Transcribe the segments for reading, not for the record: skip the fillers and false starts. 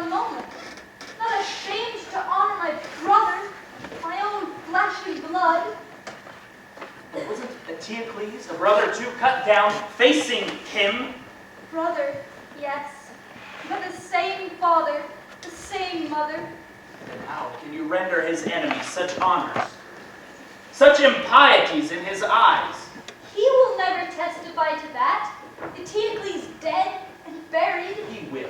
a moment. Not ashamed to honor my brother, my own flesh and blood. Wasn't Antigone a brother too, cut down, facing him? Brother, yes, but the same father, the same mother. Then how can you render his enemies such honors, such impieties in his eyes? He will never testify to that. Antigone's dead and buried. He will.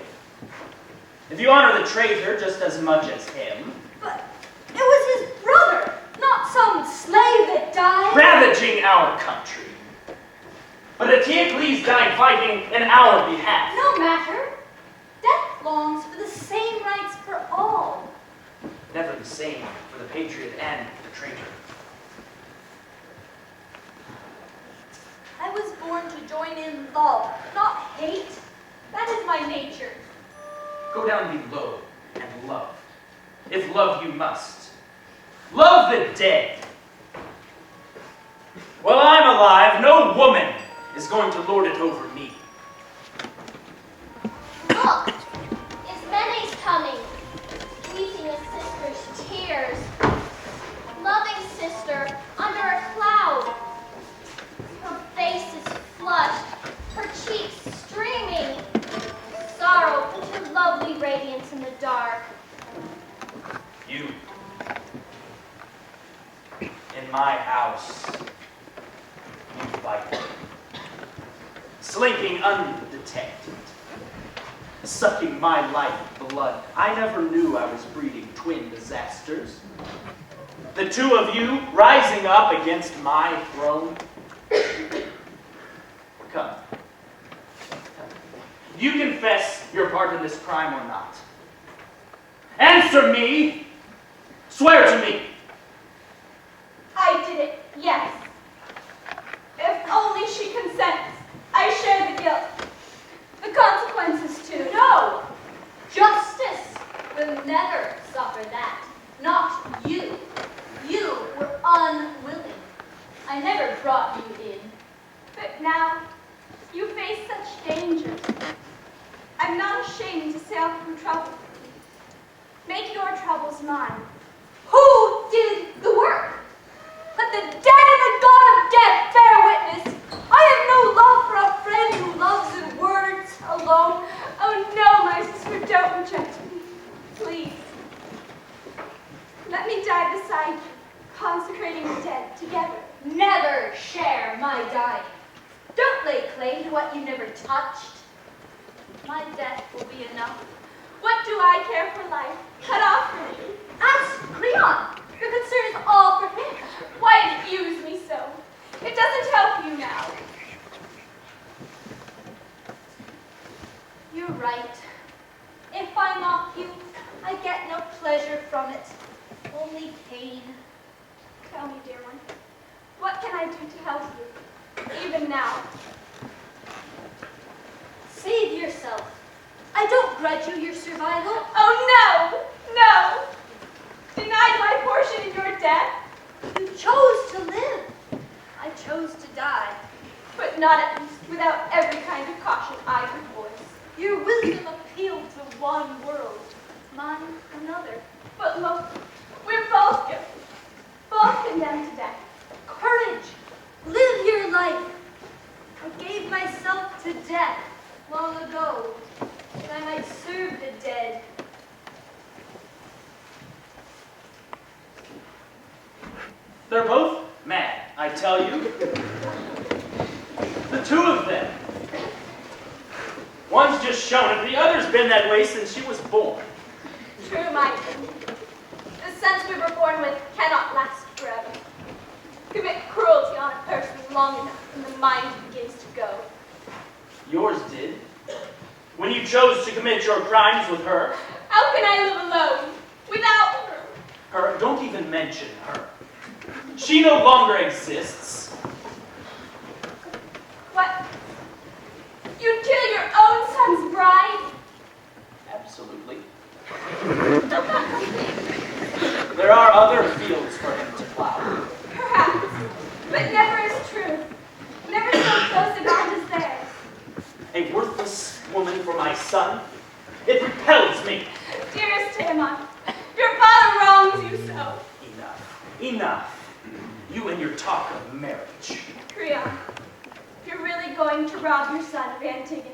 If you honor the traitor just as much as him. But it was his brother, not some slave that died. Ravaging our country. But Antigone died fighting in our behalf. No matter. Death longs for the same rights for all. Never the same for the patriot and the traitor. I was born to join in love, not hate. That is my nature. Go down below and love, if love you must. Love the dead. While I'm alive, no woman is going to lord it over me. Look, Ismene's coming, weeping a sister's tears. Loving sister under a cloud. Her face is flushed, her cheeks streaming. Sorrow puts her lovely radiance in the dark. You, in my house, you fight, slinking undetected, sucking my life blood. I never knew I was breeding twin disasters. The two of you rising up against my throne. Come. You confess your part in this crime or not? Answer me! Swear to me! I did it, yes. If only she consents, I share the guilt. The consequences too. No! Justice will never suffer that. Not you. You were unwilling. I never brought you in. But now, you face such dangers. I'm not ashamed to sail from trouble. Make your troubles mine. Who did the work? Let the dead and the God of death bear witness. I have no love for a friend who loves in words alone. Oh no, my sister, don't reject me. Please. Let me die beside you, consecrating the dead together. Never share my dying. Don't lay claim to what you never touched. My death will be enough. What do I care for life? Cut off from me. Ask Creon. Your concern is all for him. Why did you use me so? It doesn't help you now. You're right. If I mock you, I get no pleasure from it. Only pain. Tell me, dear one, what can I do to help you, even now? Save yourself. I don't grudge you your survival. Oh, no! No! Denied my portion in your death? You chose to live. I chose to die. But not at least without every kind of caution I could voice. Your wisdom appealed to one world, mine another. But look, we're both guilty. Both condemned to death. Courage! Live your life. I gave myself to death long ago, that I might serve the dead. They're both mad, I tell you. The two of them. One's just shown it, the other's been that way since she was born. True, Michael. The sense we were born with cannot last forever. Commit cruelty on a person long enough and the mind begins to go. Yours did. When you chose to commit your crimes with her. How can I live alone, without her? Her, don't even mention her. She no longer exists. What? You'd kill your own son's bride? Absolutely. There are other fields for him to plow. Perhaps, but never as true. Never so close a bond as theirs. A worthless woman for my son? It repels me. Dearest Tamon, your father wrongs you so. Enough. You and your talk of marriage. Creon, you're really going to rob your son of Antigone.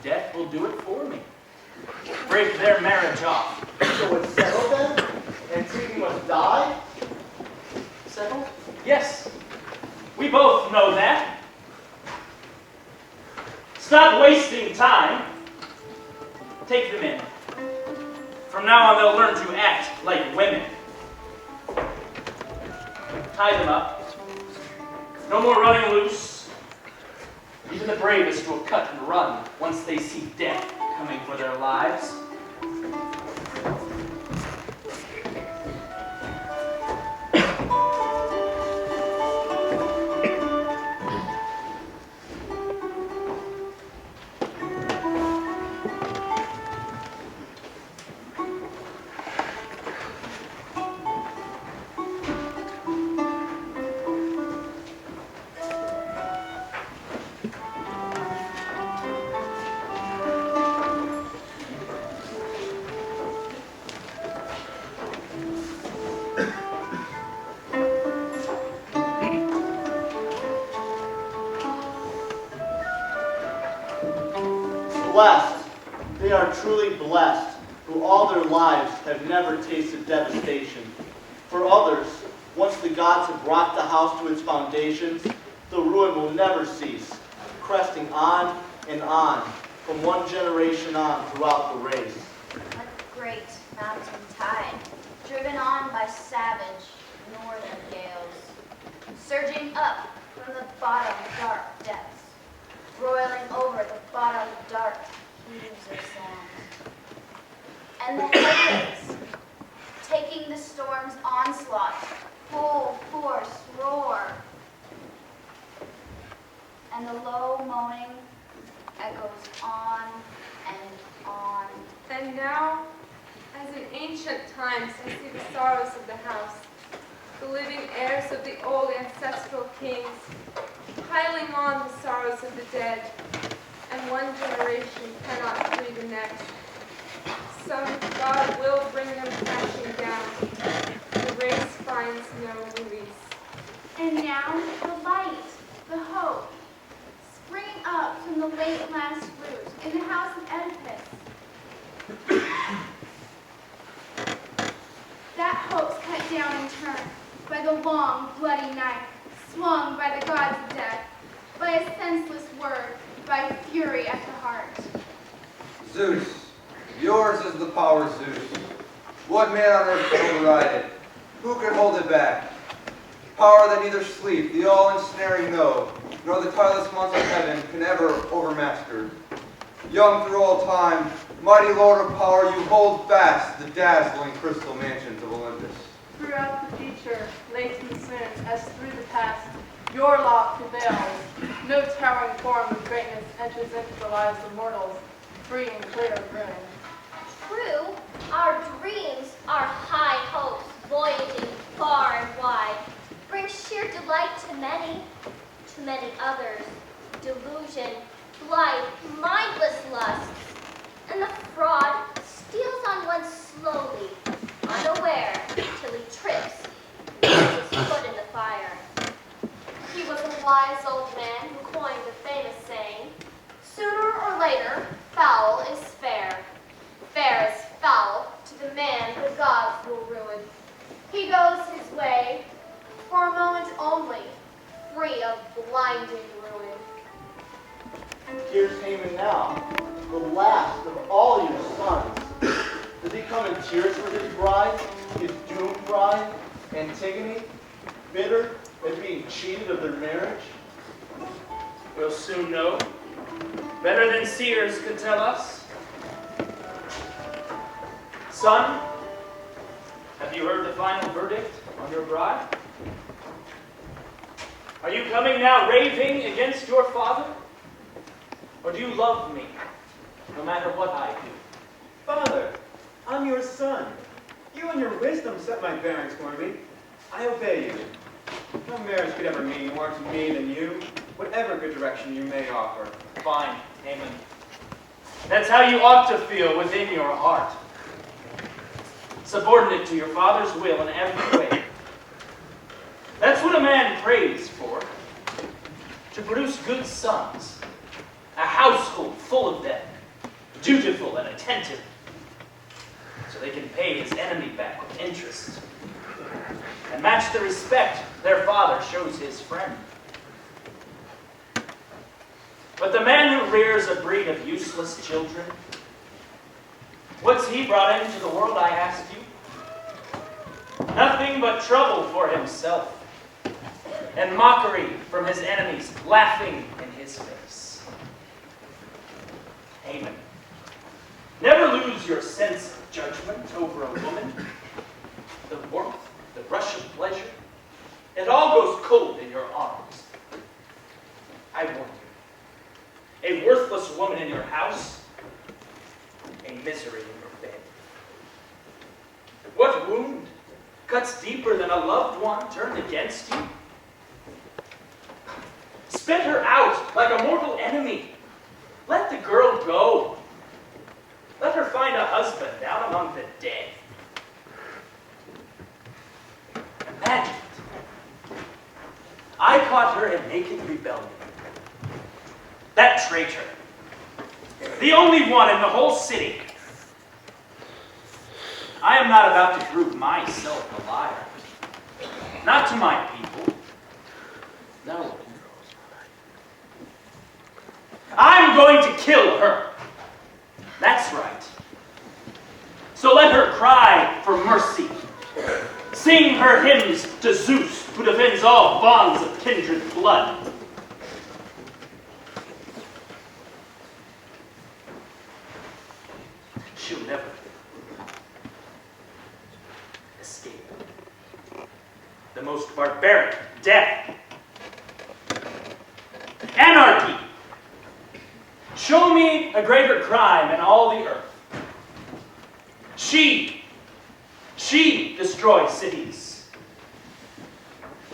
Death will do it for me. Break their marriage off. So it's settled then? Antigone must die? Settled? Yes. We both know that. Stop wasting time. Take them in. From now on, they'll learn to act like women. Tie them up. No more running loose. Even the bravest will cut and run once they see death coming for their lives. Blessed, they are truly blessed, who all their lives have never tasted devastation. For others, once the gods have brought the house to its foundations, the ruin will never cease, cresting on and on, from one generation on throughout the race. A great mountain tide, driven on by savage northern gales, surging up from the bottom dark depths, roiling over the bottom dark heaves of sand. And the heavens, taking the storm's onslaught, full force roar. And the low moaning echoes on and on. And now, as in ancient times, I see the sorrows of the house, the living heirs of the old ancestral kings, piling on the sorrows of the dead, and one generation cannot free the next. Some God will bring them crashing down. The race finds no release. And now the light, the hope, spring up from the late last root in the house of Oedipus. That hope's cut down in turn by the long, bloody knife, swung by the gods of death, by a senseless word, by fury at the heart. Zeus, yours is the power, Zeus. What man on earth can override it? Who can hold it back? Power that neither sleep, the all-ensnaring no, nor the tireless months of heaven can ever overmaster. Young through all time, mighty Lord of power, you hold fast the dazzling crystal mansions of Olympus. Throughout the future, late and soon, as through the past, your law prevails. No towering form of greatness enters into the lives of mortals, free and clear of ruin. True, our dreams, our high hopes, voyaging far and wide, bring sheer delight to many others. Delusion, blind, mindless lusts, and the fraud steals on one slowly, unaware, till he trips, puts his foot in the fire. He was a wise old man who coined the famous saying, "Sooner or later, foul is fair. Fair is foul to the man the gods will ruin. He goes his way, for a moment only, free of blinding ruin." Here's Haman now, the last of all your sons. Does he come in tears for his bride, his doomed bride, Antigone, bitter at being cheated of their marriage? We'll soon know. Better than seers could tell us. Son, have you heard the final verdict on your bride? Are you coming now raving against your father? Or do you love me, no matter what I do? Father, I'm your son. You and your wisdom set my bearings for me. I obey you. No marriage could ever mean more to me than you, whatever good direction you may offer. Fine, Haman. That's how you ought to feel within your heart. subordinate to your father's will in every way. That's what a man prays for, to produce good sons, a household full of them, dutiful and attentive, so they can pay his enemy back with interest and match the respect their father shows his friend. But the man who rears a breed of useless children, what's he brought into the world, I ask you? Nothing but trouble for himself, and mockery from his enemies laughing in his face. Haman, never lose your sense of judgment over a woman. The warmth, the rush of pleasure, it all goes cold in your arms. I warn you, a worthless woman in your house, a misery in your bed. What wound cuts deeper than a loved one turned against you? Spit her out like a mortal enemy. Let the girl go. Let her find a husband down among the dead. Imagine it. I caught her in naked rebellion. That traitor, the only one in the whole city. I am not about to prove myself a liar. Not to my people. No. I'm going to kill her. That's right. So let her cry for mercy. Sing her hymns to Zeus, who defends all bonds of kindred blood. She'll never escape the most barbaric death. Anarchy. Show me a greater crime in all the earth. She destroys cities,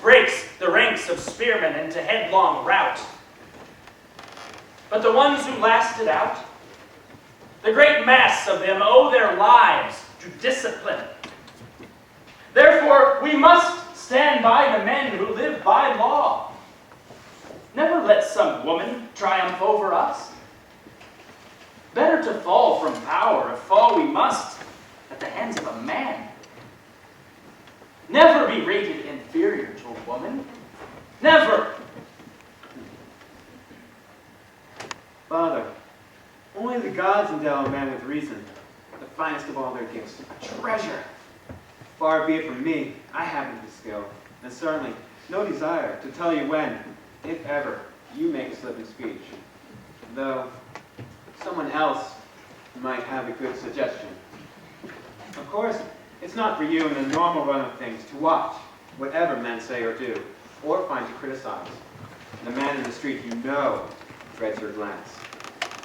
breaks the ranks of spearmen into headlong rout. But the ones who lasted out, the great mass of them owe their lives to discipline. Therefore, we must stand by the men who live by law. Never let some woman triumph over us. Better to fall from power, if fall we must, at the hands of a man. Never be rated inferior to a woman. Never. Father, only the gods endow a man with reason, the finest of all their gifts, a treasure. Far be it from me, I haven't the skill, and certainly no desire to tell you when, if ever, you make a slip in speech. Though someone else might have a good suggestion. Of course, it's not for you in the normal run of things to watch whatever men say or do, or find to criticize. The man in the street you know dreads your glance.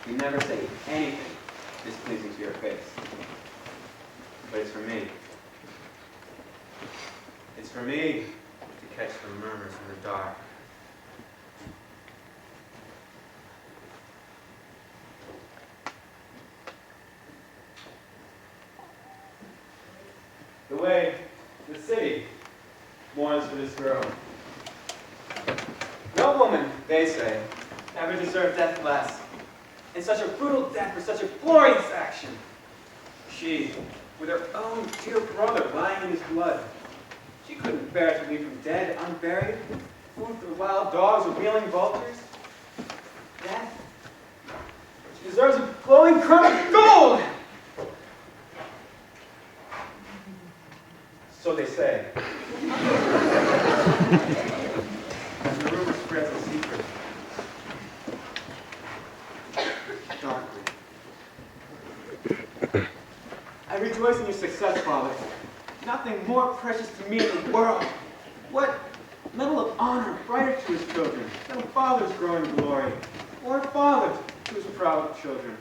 You never say anything displeasing to your face. But it's for me. It's for me to catch the murmurs in the dark. The way the city mourns for this girl. No woman, they say, ever deserved death less. And such a brutal death for such a glorious action. She, with her own dear brother lying in his blood, she couldn't bear to leave him dead, unburied, food for wild dogs or wheeling vultures. Death? She deserves a glowing crown of gold! So they say. As the rumor spreads in secret. Darkly. I rejoice in your success, Father. Nothing more precious to me in the world. What medal of honor brighter to his children than a father's growing glory, or a father to his proud children?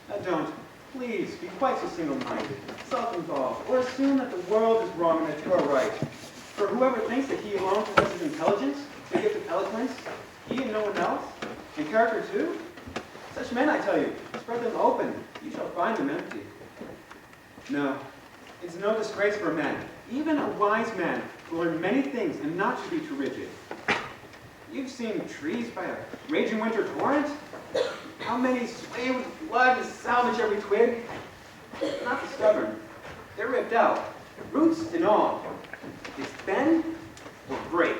Now don't, please, be quite so single-minded, self-involved, or assume that the world is wrong and that you are right. For whoever thinks that he alone possesses intelligence, the gift of eloquence, he and no one else, and character too, such men, I tell you, spread them open, you shall find them empty. No, It's no disgrace for men, even a wise man, to learn many things and not to be too rigid. You've seen trees by a raging winter torrent? How many sway with blood and salvage every twig? Not the stubborn. They're ripped out, roots and all. They bend or break.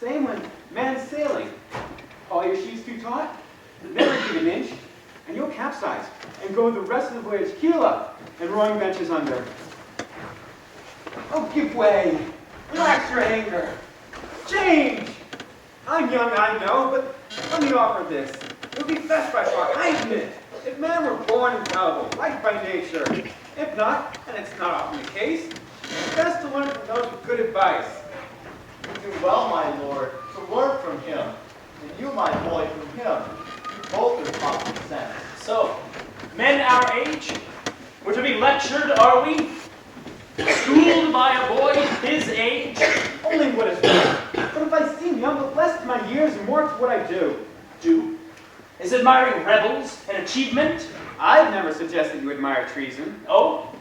Same when man's sailing. All your sheets too taut? Never give an inch, and you'll capsize and go the rest of the voyage keel up and rowing benches under. Oh, give way. Relax your anger. Change. I'm young, I know, but let me offer this. It would be best by far, I admit, if man were born infallible, like by nature. If not, and it's not often the case, it's best to learn from those with good advice. You do well, my lord, to learn from him, and you, my boy, from him. You both are common sense. So, men our age, we're to be lectured, are we? Schooled by a boy his age? Only what is right. But if I seem young, the less to my years and more to what I do. Do? Is admiring rebels an achievement? I've never suggested you admire treason. Oh?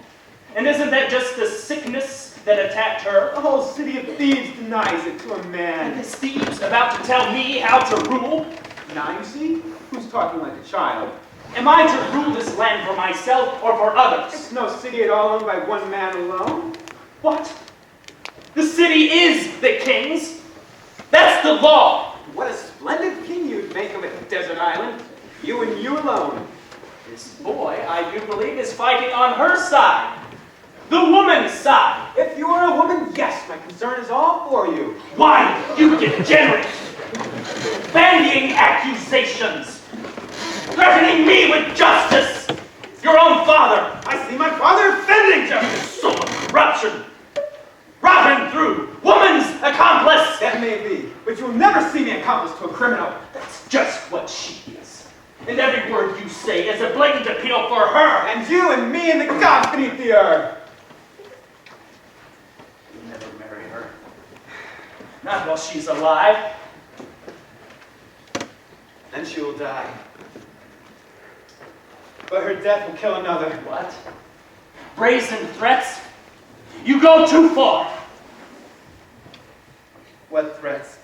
And isn't that just the sickness that attacked her? The whole city of Thebes denies it to a And man. this Thebes about to tell me how to rule? Now you see? Who's talking like a child? Am I to rule this land for myself or for others? It's no city at all owned by one man alone. What? The city is the king's? That's the law! What a splendid king you'd make of a desert island. You and you alone. This boy, I do believe, is fighting on her side. The woman's side. If you were a woman, yes, my concern is all for you. Why, you degenerate! Bandying accusations! Threatening me with justice! Your own father! I see my father offending justice. Soul of corruption! Rotten through! Woman's accomplice! That may be, but you'll never see me accomplice to a criminal. That's just what she is. And every word you say is a blatant appeal for her. And you and me and the gods beneath the earth. You'll never marry her. Not while she's alive. Then she will die. But her death will kill another. What? Brazen threats? You go too far. What threats?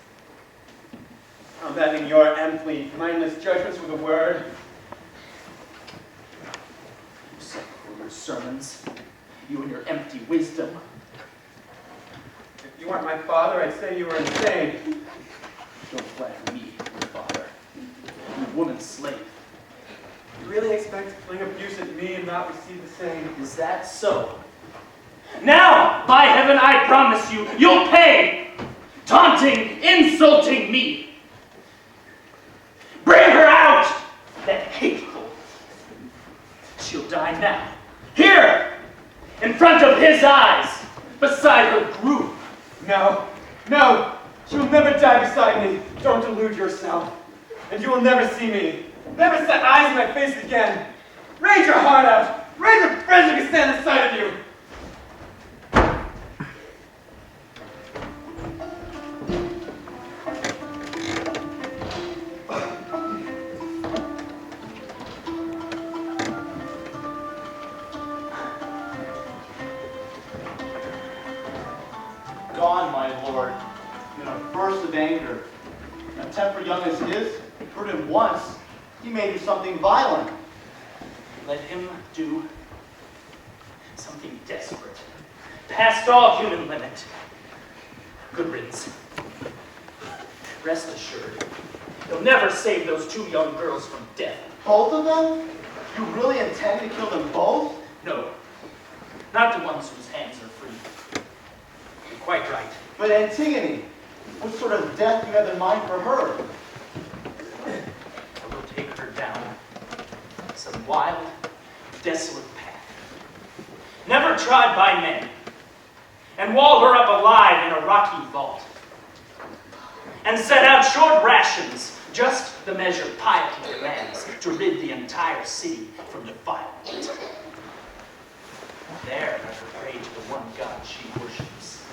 Combating your empty, mindless judgments with a word. You suffer for your sermons. You and your empty wisdom. If you weren't my father, I'd say you were insane. Don't flatter me, your father. You woman's slave. You really expect to fling abuse at me and not receive the same? Is that so? Now, by heaven, I promise you, you'll pay! Taunting, insulting me! Bring her out! That hateful! She'll die now. Here! In front of his eyes! Beside her group! No, no, she will never die beside me. Don't delude yourself. And you will never see me. Never set eyes in my face again. Raise your heart out. Raise a friend who can stand the sight of you. Gone, my lord, in a burst of anger. A temper young as his, hurt him once, he may do something violent. Let him do something desperate, past all human limit. Good riddance. Rest assured, he'll never save those two young girls from death. Both of them? You really intend to kill them both? No, not the ones whose hands are free. You're quite right. But Antigone, what sort of death do you have in mind for her? I will take her down some wild, desolate path, never trod by men, and wall her up alive in a rocky vault, and set out short rations, just the measure piety demands, to rid the entire city from defilement. There, let her pray to the one God she worships.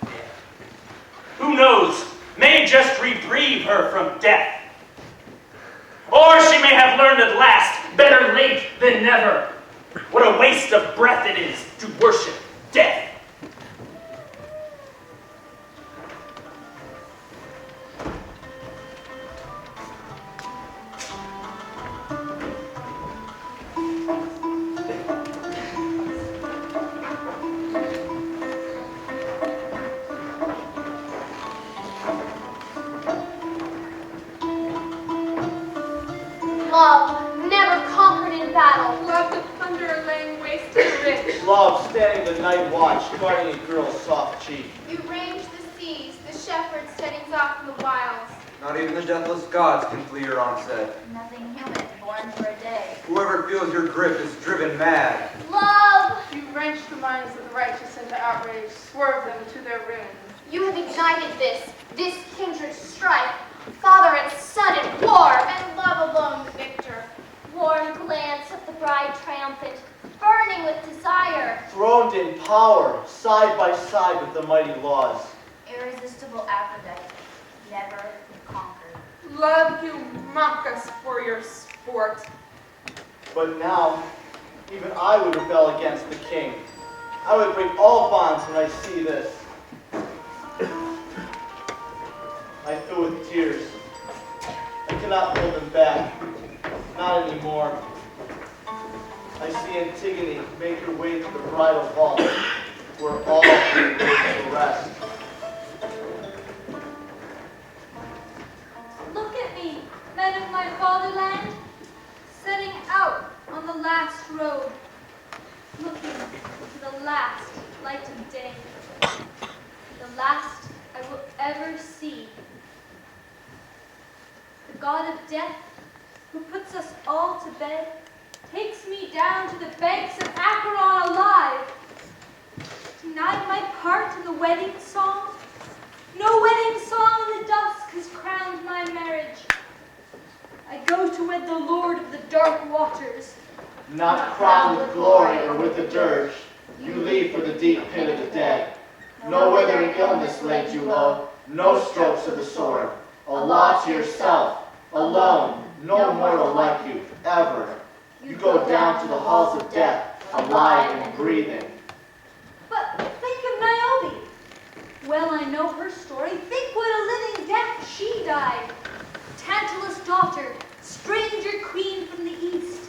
There. Who knows, may just reprieve her from death. Or she may have learned at last, better late than never, What a waste of breath it is to worship death. Love never conquered in battle. Love the plunderer laying waste to the rich. Love standing the night watch, guarding a girl's soft cheek. You range the seas, the shepherd steadings off in the wilds. Not even the deathless gods can flee your onset. Nothing human born for a day. Whoever feels your grip is driven mad. Love! You wrench the minds of the righteous into outrage, swerve them to their ruin. You have ignited this kindred strife, father and son in war. And love alone the victor. Warm glance of the bride triumphant, burning with desire. Throned in power, side by side with the mighty laws. Irresistible Aphrodite, never conquered. Love, you mock us for your sport. But now, even I would rebel against the king. I would break all bonds when I see this. I fill with tears. I cannot hold them back. Not anymore. I see Antigone make her way to the bridal vault, where all waits to rest. Look at me, men of my fatherland, setting out on the last road, looking to the last light of day, the last I will ever see. The god of death, who puts us all to bed, takes me down to the banks of Acheron alive. Denied my part in the wedding song? No wedding song in the dusk has crowned my marriage. I go to wed the lord of the dark waters. Not crowned with glory or with a dirge, you leave for the deep pit of the dead. No withering illness laid you low, no strokes of the sword. A law to yourself, alone, no mortal like you, ever. You go down to the halls of death, alive and breathing. But think of Niobe. Well, I know her story. Think what a living death she died. Tantalus' daughter, stranger queen from the east.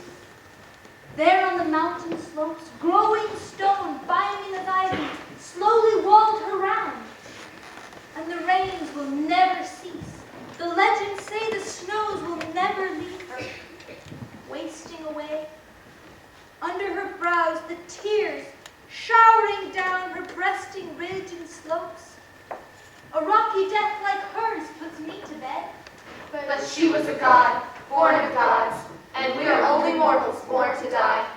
There on the mountain slopes, growing stone, binding of ivy, slowly walled her round. And the rains will never cease. The legends say the snows will never leave her. Wasting away. Under her brows, the tears showering down her breasting ridge and slopes. A rocky death like hers puts me to bed. But she was a god, born of gods, and we are only mortals born to die.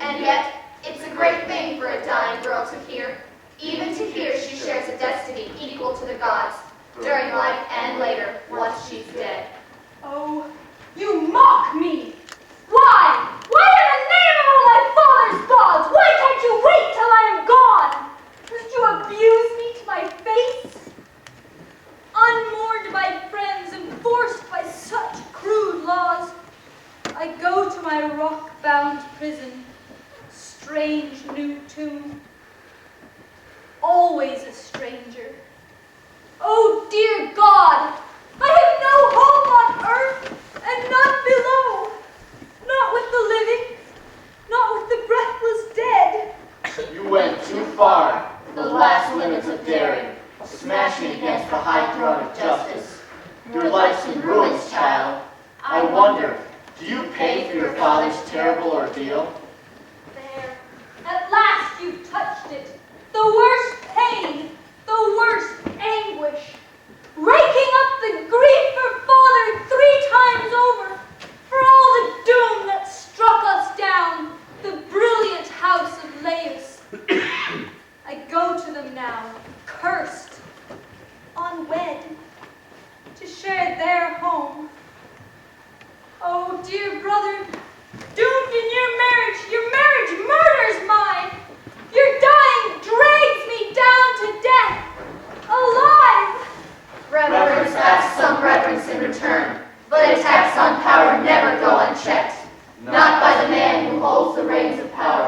And yet, it's a great thing for a dying girl to hear. Even to hear she shares a destiny equal to the gods, during life and later, once she's dead. Oh, you mock me! Why? Why in the name of all my father's gods? Why can't you wait till I am gone? Must you abuse me to my face? Unmourned by friends and forced by such crude laws, I go to my rock-bound prison, strange new tomb, always a stranger. Oh, dear God, I have no home on earth and none below. Not with the living, not with the breathless dead. You went too far, the last limits of daring, smashing against the high throne of justice. Your life's in ruins, child. I wonder, do you pay for your father's terrible ordeal? There, at last you've touched it. The worst pain, the worst anguish. Raking up the grief for father 3 times over. For all the doom that struck us down, the brilliant house of Laius. I go to them now, cursed, unwed, to share their home. Oh, dear brother, doomed in your marriage murders mine. Your dying drags me down to death, alive. Reverence asks some reverence in return, but attacks on power never go unchecked. Not by the man who holds the reins of power.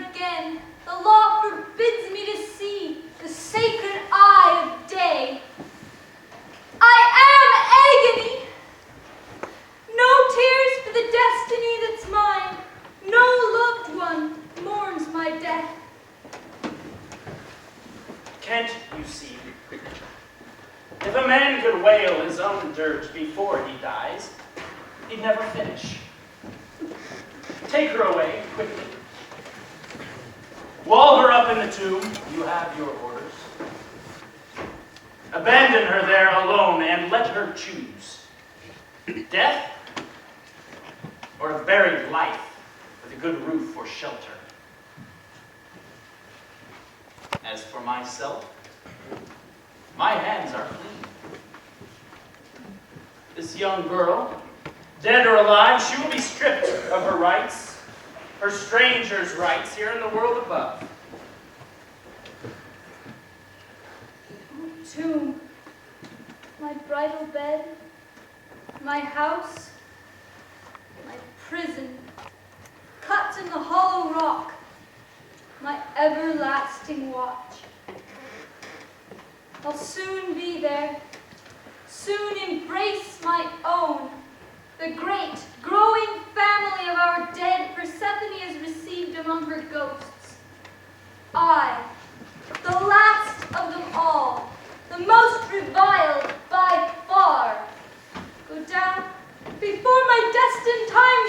again. The law forbids me to see the sacred eye of day. I am agony. No tears for the destiny that's mine. No loved one mourns my death. Can't you see? If a man could wail his own dirge before he dies, he'd never finish. Take her away quickly. Wall her up in the tomb. You have your orders. Abandon her there alone and let her choose. Death or a buried life with a good roof for shelter. As for myself, my hands are clean. This young girl, dead or alive, she will be stripped of her rights, her stranger's rights here in the world above. Tomb, my bridal bed, my house, my prison, cut in the hollow rock, my everlasting watch. I'll soon be there, soon embrace my own, the great, growing family of our dead Persephone has received among her ghosts. I, the last of them all, the most reviled by far, go down before my destined time